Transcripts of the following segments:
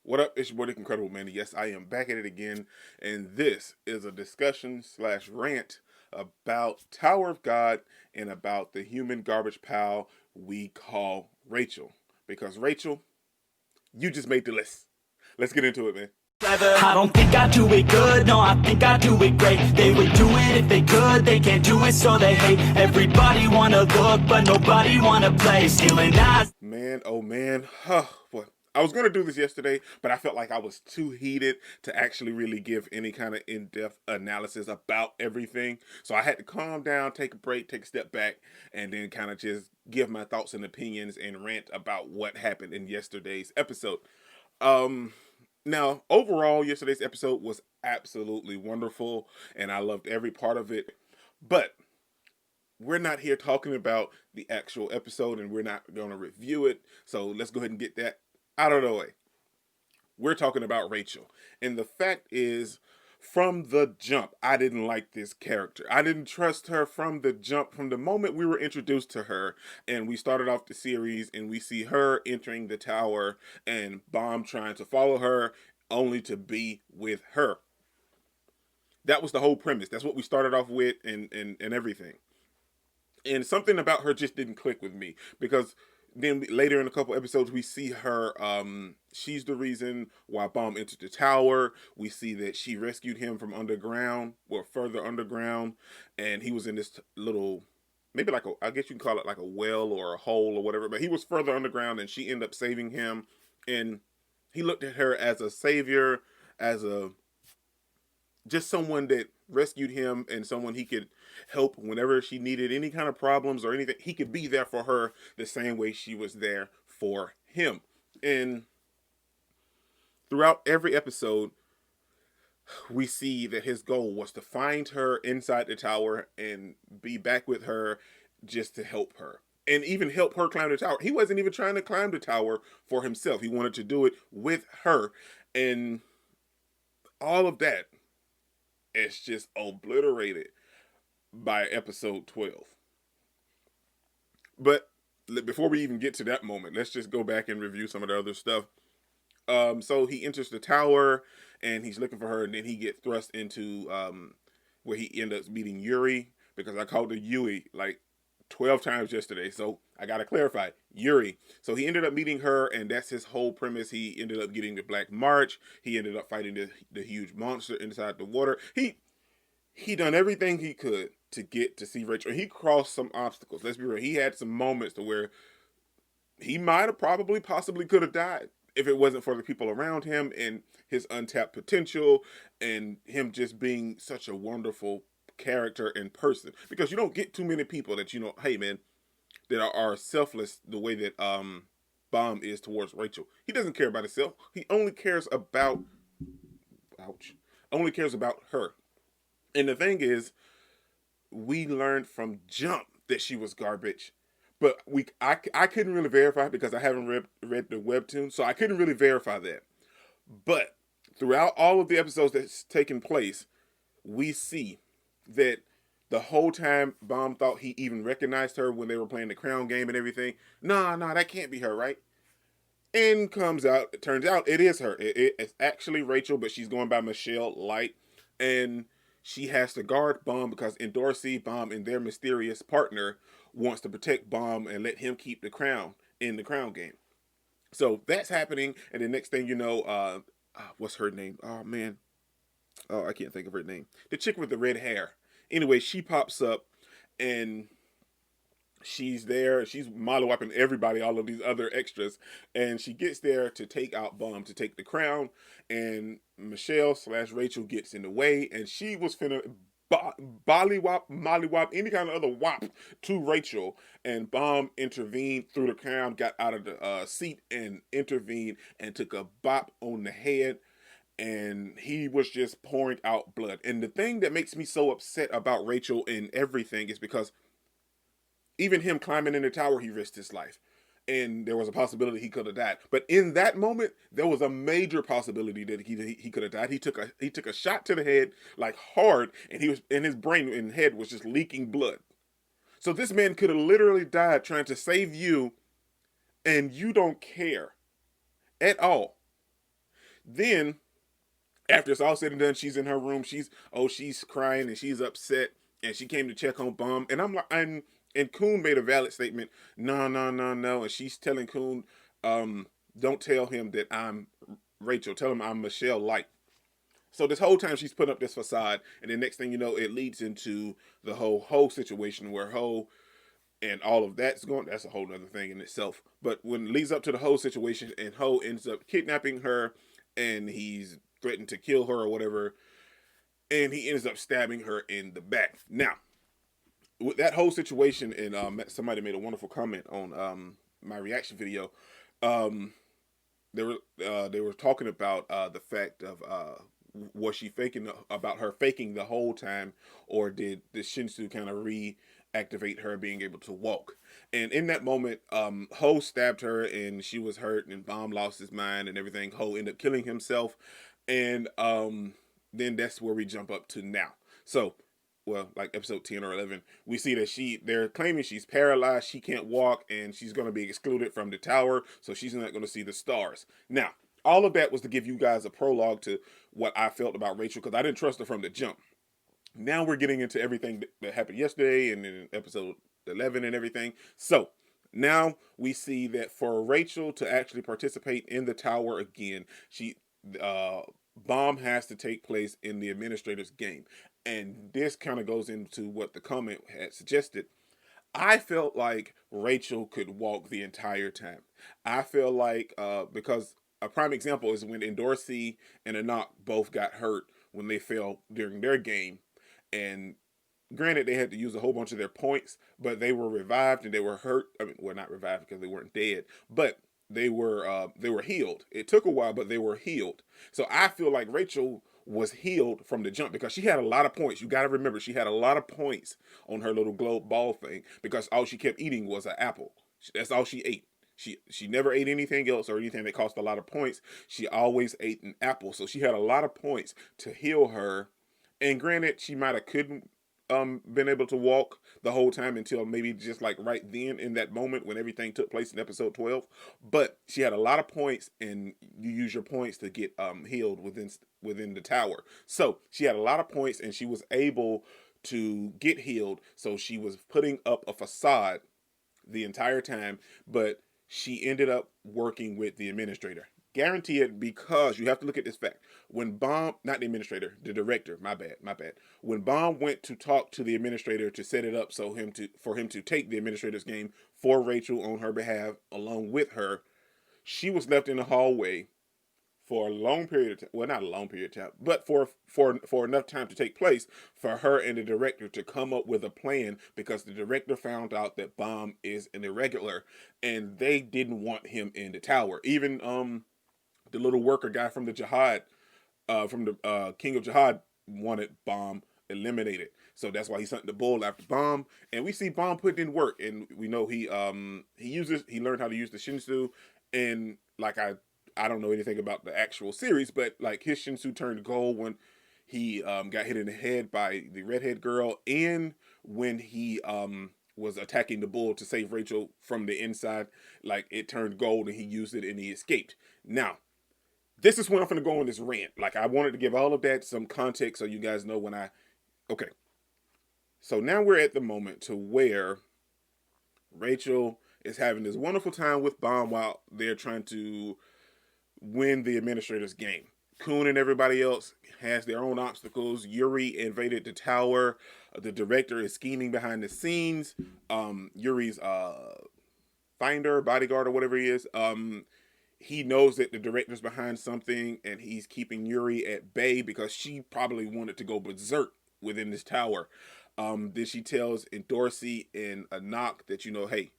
What up? It's your boy, the Incredible Man. Yes, I am back at it again, and this is a discussion slash rant about Tower of God and about the human garbage pile we call Rachel. Because Rachel, you just made the list. Let's get into it, man. I don't think I do it good, no, I think I do it great. They would do it if they could, they can't do it so they hate. Everybody wanna look, but nobody wanna play. Stealing eyes. Man, oh man, boy. I was gonna do this yesterday, but I felt like I was too heated to actually really give any kind of in-depth analysis about everything. So I had to calm down, take a break, take a step back, and then kind of just give my thoughts and opinions and rant about what happened in yesterday's episode. Now, overall, yesterday's episode was absolutely wonderful, and I loved every part of it. But we're not here talking about the actual episode, and we're not going to review it. So let's go ahead and get that out of the way. We're talking about Rachel. And the fact is, from the jump, I didn't like this character. I didn't trust her from the jump, from the moment we were introduced to her. And we started off the series, and we see her entering the tower, and Bomb trying to follow her, only to be with her. That was the whole premise. That's what we started off with, and everything. And something about her just didn't click with me, because then later in a couple episodes we see her, she's the reason why Bomb entered the tower. We see that she rescued him from underground, or further underground, and he was in this little, maybe like I guess you can call it like a well or a hole or whatever, but he was further underground, and she ended up saving him. And he looked at her as a savior, as a just someone that rescued him, and someone he could help whenever she needed any kind of problems or anything. He could be there for her the same way she was there for him. And throughout every episode, we see that his goal was to find her inside the tower and be back with her, just to help her. And even help her climb the tower. He wasn't even trying to climb the tower for himself. He wanted to do it with her. And all of that is just obliterated by episode 12. But before we even get to that moment, let's just go back and review some of the other stuff. So he enters the tower, and he's looking for her, and then he gets thrust into where he ends up meeting Yuri, because I called her Yui like 12 times yesterday, so I gotta clarify, Yuri. So he ended up meeting her, and that's his whole premise. He ended up getting the Black March. He ended up fighting the huge monster inside the water. He done everything he could to get to see Rachel. He crossed some obstacles. Let's be real. He had some moments to where he might have possibly could have died if it wasn't for the people around him and his untapped potential, and him just being such a wonderful character in person. Because you don't get too many people that, hey man, that are selfless the way that Bomb is towards Rachel. He doesn't care about himself. He only cares about only cares about her. And the thing is, we learned from jump that she was garbage, but I couldn't really verify, because I haven't read the webtoon, so I couldn't really verify that. But throughout all of the episodes that's taken place, we see that the whole time Bomb thought he even recognized her when they were playing the crown game and everything. Nah, that can't be her, right? And it turns out it is her. It's actually Rachel, but she's going by Michelle Light. And she has to guard Bomb, because Endorsi, Bomb, and their mysterious partner wants to protect Bomb and let him keep the crown in the crown game. So that's happening, and the next thing you know, what's her name? Oh man, I can't think of her name. The chick with the red hair. Anyway, she pops up, and she's there. She's mollywhopping everybody, all of these other extras, and she gets there to take out Bomb, to take the crown. And Michelle slash Rachel gets in the way, and she was finna mollywop, any kind of other wop to Rachel, and Bomb intervened through the crown, got out of the seat and intervened, and took a bop on the head, and he was just pouring out blood. And the thing that makes me so upset about Rachel and everything is because even him climbing in the tower, he risked his life. And there was a possibility he could have died. But in that moment, there was a major possibility that he could have died. He took a shot to the head, like hard, and his brain and head was just leaking blood. So this man could have literally died trying to save you, and you don't care at all. Then after it's all said and done, she's in her room. She's crying and she's upset, and she came to check on Bum. And I'm like, and Coon made a valid statement. No, no, no, no. And she's telling Coon, don't tell him that I'm Rachel. Tell him I'm Michelle Light. So this whole time she's putting up this facade, and the next thing you know, it leads into the whole situation where Ho and all of that's going. That's a whole other thing in itself. But when it leads up to the whole situation, and Ho ends up kidnapping her, and he's threatened to kill her or whatever, and he ends up stabbing her in the back. Now, with that whole situation, and somebody made a wonderful comment on my reaction video. They were talking about the fact of was she faking about her faking the whole time, or did the Shinsu kind of reactivate her being able to walk? And in that moment, Ho stabbed her and she was hurt, and Bomb lost his mind and everything. Ho ended up killing himself, and then that's where we jump up to now. So, well, like episode 10 or 11, we see that they're claiming she's paralyzed, she can't walk, and she's going to be excluded from the tower, so she's not going to see the stars. Now, all of that was to give you guys a prologue to what I felt about Rachel, because I didn't trust her from the jump. Now we're getting into everything that happened yesterday and in episode 11 and everything. So now we see that for Rachel to actually participate in the tower again, bomb has to take place in the administrator's game. And this kind of goes into what the comment had suggested. I felt like Rachel could walk the entire time. I feel like, because a prime example is when Endorsi and Anak both got hurt when they fell during their game. And granted, they had to use a whole bunch of their points, but they were revived and they were hurt. I mean, well, not revived because they weren't dead, but they were healed. It took a while, but they were healed. So I feel like Rachel was healed from the jump because she had a lot of points. You got to remember, she had a lot of points on her little globe ball thing because all she kept eating was an apple. That's all she ate. She never ate anything else or anything that cost a lot of points. She always ate an apple. So she had a lot of points to heal her. And granted, she might have couldn't been able to walk the whole time until maybe just like right then in that moment when everything took place in episode 12. But she had a lot of points, and you use your points to get healed within the tower. So she had a lot of points, and she was able to get healed. So she was putting up a facade the entire time, but she ended up working with the administrator. Guarantee it, because you have to look at this fact. When Bomb, not the administrator, the director, my bad. When Bomb went to talk to the administrator to set it up for him to take the administrator's game for Rachel on her behalf, along with her, she was left in the hallway for a long period of time. Well, not a long period of time, but for enough time to take place for her and the director to come up with a plan, because the director found out that Bomb is an irregular and they didn't want him in the tower. Even the little worker guy from the Jihad, from the King of Jihad, wanted Bomb eliminated. So that's why he sent the bull after Bomb. And we see Bomb put in work, and we know he learned how to use the Shinsu. And like I don't know anything about the actual series, but like his Shinsu turned gold when he got hit in the head by the redhead girl, and when he was attacking the bull to save Rachel from the inside, like it turned gold and he used it and he escaped. Now, this is when I'm going to go on this rant. Like, I wanted to give all of that some context so you guys know okay. So now we're at the moment to where Rachel is having this wonderful time with Bomb while they're trying to win the administrator's game. Coon and everybody else has their own obstacles. Yuri invaded the tower. The director is scheming behind the scenes. Yuri's finder, bodyguard, or whatever he is, he knows that the director's behind something, and he's keeping Yuri at bay because she probably wanted to go berserk within this tower. Then she tells Endorsi and Anak that, hey,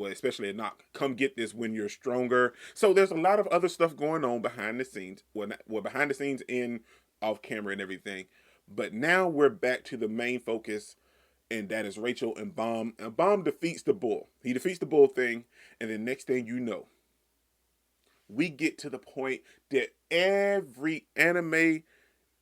especially Anak, come get this when you're stronger. So there's a lot of other stuff going on behind the scenes. Well, behind the scenes and off camera and everything. But now we're back to the main focus, and that is Rachel and Bomb. And Bomb defeats the bull. He defeats the bull thing, and then next thing you know, we get to the point that every anime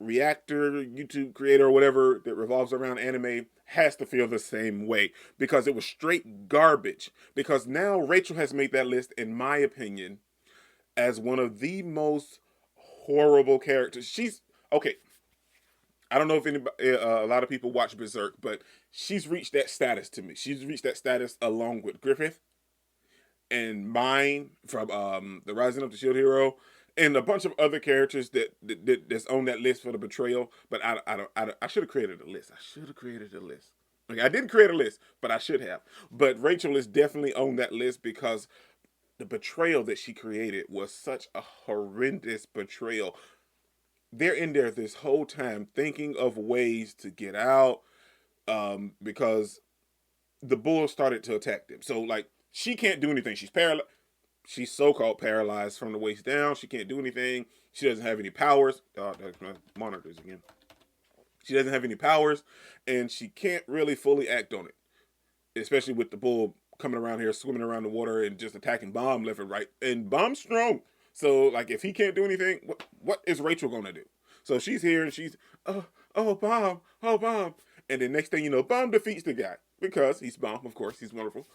reactor, YouTube creator, or whatever that revolves around anime has to feel the same way, because it was straight garbage. Because now Rachel has made that list, in my opinion, as one of the most horrible character. She's okay. I don't know if anybody, a lot of people watch Berserk, but she's reached that status to me. She's reached that status along with Griffith and Mine from the Rising of the Shield Hero, and a bunch of other characters that's on that list for the betrayal. But I should have created a list. I should have created a list. Like I didn't create a list, but I should have. But Rachel is definitely on that list because the betrayal that she created was such a horrendous betrayal. They're in there this whole time thinking of ways to get out because the bulls started to attack them. So like she can't do anything. She's paralyzed. She's so-called paralyzed from the waist down. She can't do anything. She doesn't have any powers. That's my monitors again. She doesn't have any powers, and she can't really fully act on it, especially with the bull coming around here, swimming around the water, and just attacking Bomb left and right. And Bomb's strong, so like if he can't do anything, what is Rachel gonna do? So she's here and she's Bomb, Bomb, and then next thing you know, Bomb defeats the guy because he's Bomb, of course, he's wonderful.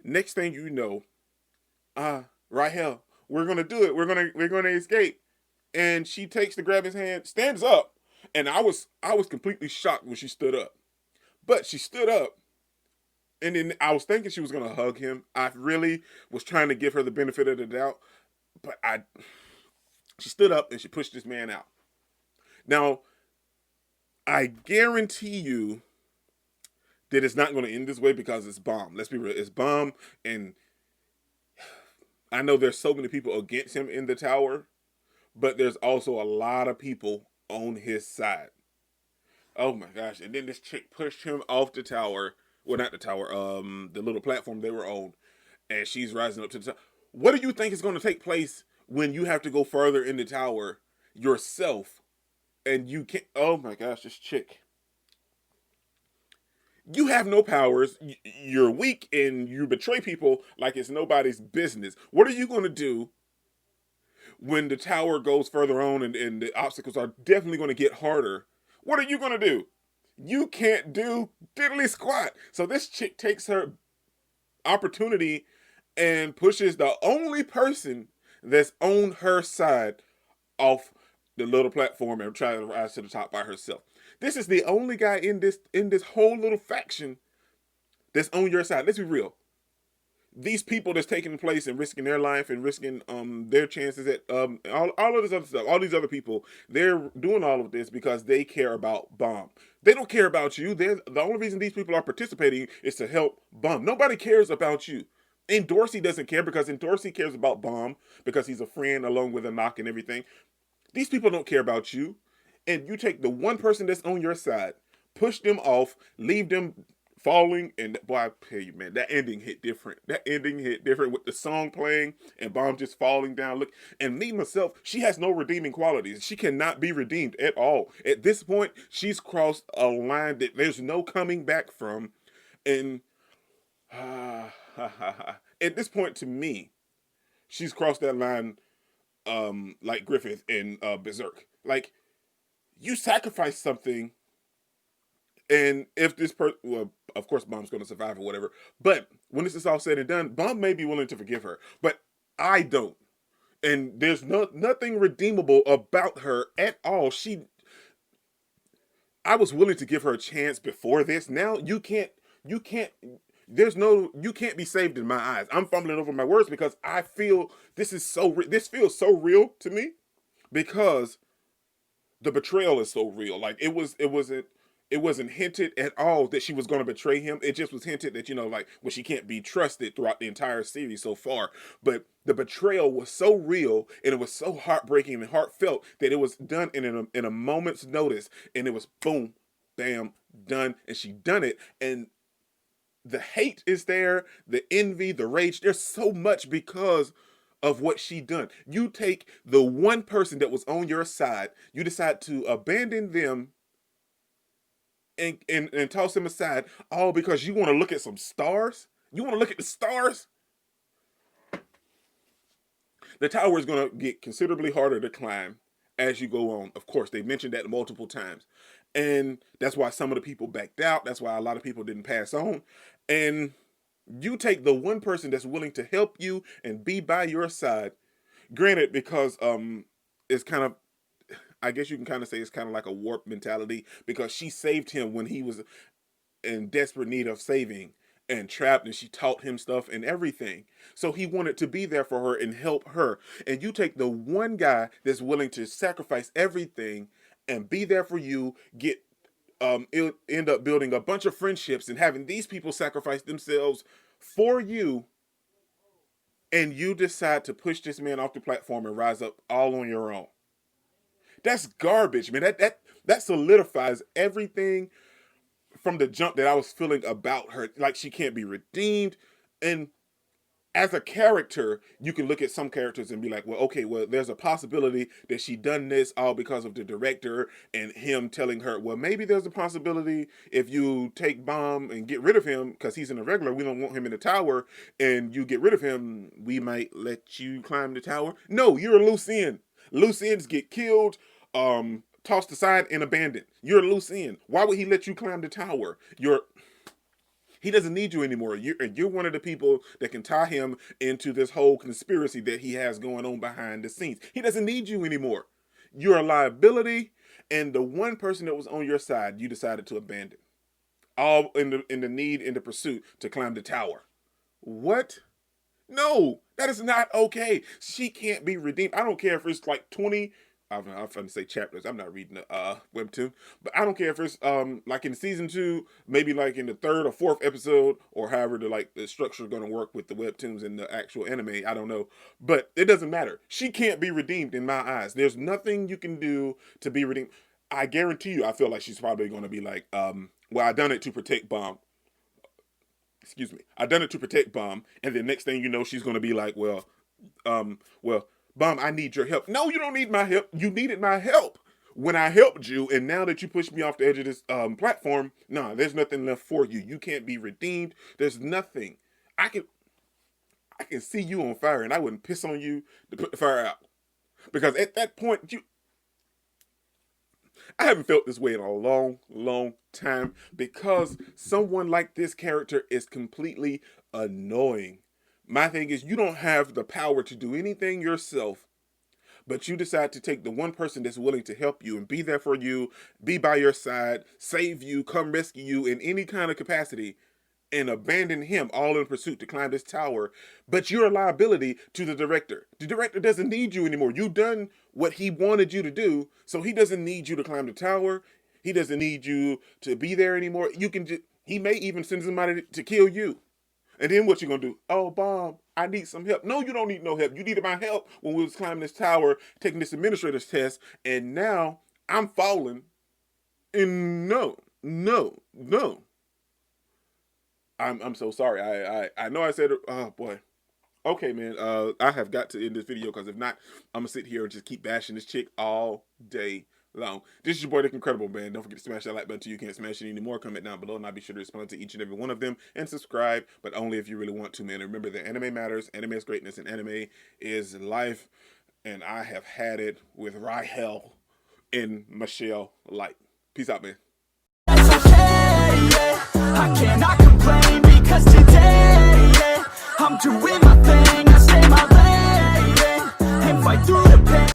Next thing you know, Rahel, we're gonna do it. We're gonna escape. And she takes to grab his hand, stands up, and I was completely shocked when she stood up. But she stood up, and then I was thinking she was gonna hug him. I really was trying to give her the benefit of the doubt, but she stood up and she pushed this man out. Now, I guarantee you that it's not going to end this way because it's Bomb. Let's be real, it's Bomb, and I know there's so many people against him in the tower, but there's also a lot of people on his side. Oh my gosh. And then this chick pushed him off the tower. Well, not the tower, the little platform they were on. And she's rising up to the top. What do you think is going to take place when you have to go further in the tower yourself? And you can't, oh my gosh, this chick. You have no powers, you're weak, and you betray people like it's nobody's business. What are you going to do when the tower goes further on and the obstacles are definitely going to get harder? What are you going to do? You can't do diddly squat. So this chick takes her opportunity and pushes the only person that's on her side off the little platform and tries to rise to the top by herself. This is the only guy in this whole little faction that's on your side. Let's be real. These people that's taking place and risking their life and risking their chances at all of this other stuff, all these other people, they're doing all of this because they care about Bomb. They don't care about you. The only reason these people are participating is to help Bomb. Nobody cares about you. And Dorsey doesn't care because Dorsey cares about Bomb because he's a friend along with a knock and everything. These people don't care about you. And you take the one person that's on your side, push them off, leave them falling, and boy, I tell you, man, that ending hit different. That ending hit different with the song playing and Bomb just falling down. Look, and me, myself, she has no redeeming qualities. She cannot be redeemed at all. At this point, she's crossed a line that there's no coming back from. And at this point, to me, she's crossed that line like Griffith in Berserk. Like, you sacrifice something, and if this person, well, of course, Bomb's going to survive or whatever, but when this is all said and done, Bomb may be willing to forgive her, but I don't. And there's nothing redeemable about her at all. I was willing to give her a chance before this. Now you can't you can't be saved in my eyes. I'm fumbling over my words because I feel this feels so real to me because the betrayal is so real. Like it wasn't hinted at all that she was going to betray him. It just was hinted that, like, well, she can't be trusted throughout the entire series so far. But the betrayal was so real and it was so heartbreaking and heartfelt that it was done in a moment's notice, and it was boom, bam, done, and she done it. And the hate is there, the envy, the rage. There's so much because of what she done. You take the one person that was on your side, you decide to abandon them and toss them aside, all because you want to look at some stars? You want to look at the stars? The tower is going to get considerably harder to climb as you go on. Of course, they mentioned that multiple times. And that's why some of the people backed out. That's why a lot of people didn't pass on. And you take the one person that's willing to help you and be by your side. Granted, because is kind of, I guess you can kind of say it's kind of like a warped mentality, because she saved him when he was in desperate need of saving and trapped, and she taught him stuff and everything. So he wanted to be there for her and help her. And you take the one guy that's willing to sacrifice everything and be there for you, get it'll end up building a bunch of friendships and having these people sacrifice themselves for you, and you decide to push this man off the platform and rise up all on your own. That's garbage, man. That solidifies everything from the jump that I was feeling about her. Like, she can't be redeemed. And as a character, you can look at some characters and be like, well, okay, well, there's a possibility that she done this all because of the director and him telling her, well, maybe there's a possibility if you take Bomb and get rid of him, because he's an irregular, we don't want him in the tower, and you get rid of him, we might let you climb the tower. No, you're a loose end. Loose ends get killed, tossed aside, and abandoned. You're a loose end. Why would he let you climb the tower? He doesn't need you anymore. You're one of the people that can tie him into this whole conspiracy that he has going on behind the scenes. He doesn't need you anymore. You're a liability, and the one person that was on your side, you decided to abandon. All in the pursuit to climb the tower. What? No, that is not okay. She can't be redeemed. I don't care if it's like 20. I'm going to say chapters. I'm not reading the webtoon, but I don't care if it's like in season 2, maybe like in the 3rd or 4th episode, or however the structure is going to work with the webtoons and the actual anime. I don't know, but it doesn't matter. She can't be redeemed in my eyes. There's nothing you can do to be redeemed. I guarantee you, I feel like she's probably going to be like, well, I done it to protect Bomb. Excuse me. I done it to protect Bomb, and the next thing you know, she's going to be like, well, Bomb, I need your help. No, you don't need my help. You needed my help when I helped you, and now that you pushed me off the edge of this platform, nah, there's nothing left for you. You can't be redeemed. There's nothing. I can see you on fire, and I wouldn't piss on you to put the fire out. Because at that point, I haven't felt this way in a long, long time, because someone like this character is completely annoying. My thing is, you don't have the power to do anything yourself, but you decide to take the one person that's willing to help you and be there for you, be by your side, save you, come rescue you in any kind of capacity, and abandon him all in pursuit to climb this tower. But you're a liability to the director. The director doesn't need you anymore. You've done what he wanted you to do, so he doesn't need you to climb the tower. He doesn't need you to be there anymore. He may even send somebody to kill you. And then what you gonna do? Oh, Bomb, I need some help. No, you don't need no help. You needed my help when we was climbing this tower, taking this administrator's test, and now I'm falling. And no. I'm so sorry. I know I said it. Oh boy. Okay, man. I have got to end this video, because if not, I'm gonna sit here and just keep bashing this chick all day long. This is your boy, Dick Incredible, man. Don't forget to smash that like button till you can't smash it anymore. Comment down below, and I'll be sure to respond to each and every one of them, and subscribe, but only if you really want to, man. And remember that anime matters, anime is greatness, and anime is life. And I have had it with Rahel and Michelle Light. Peace out, man. It's okay, yeah. I cannot complain, because today, yeah, I'm doing my thing. I stay my lane, yeah, and fight through the pain.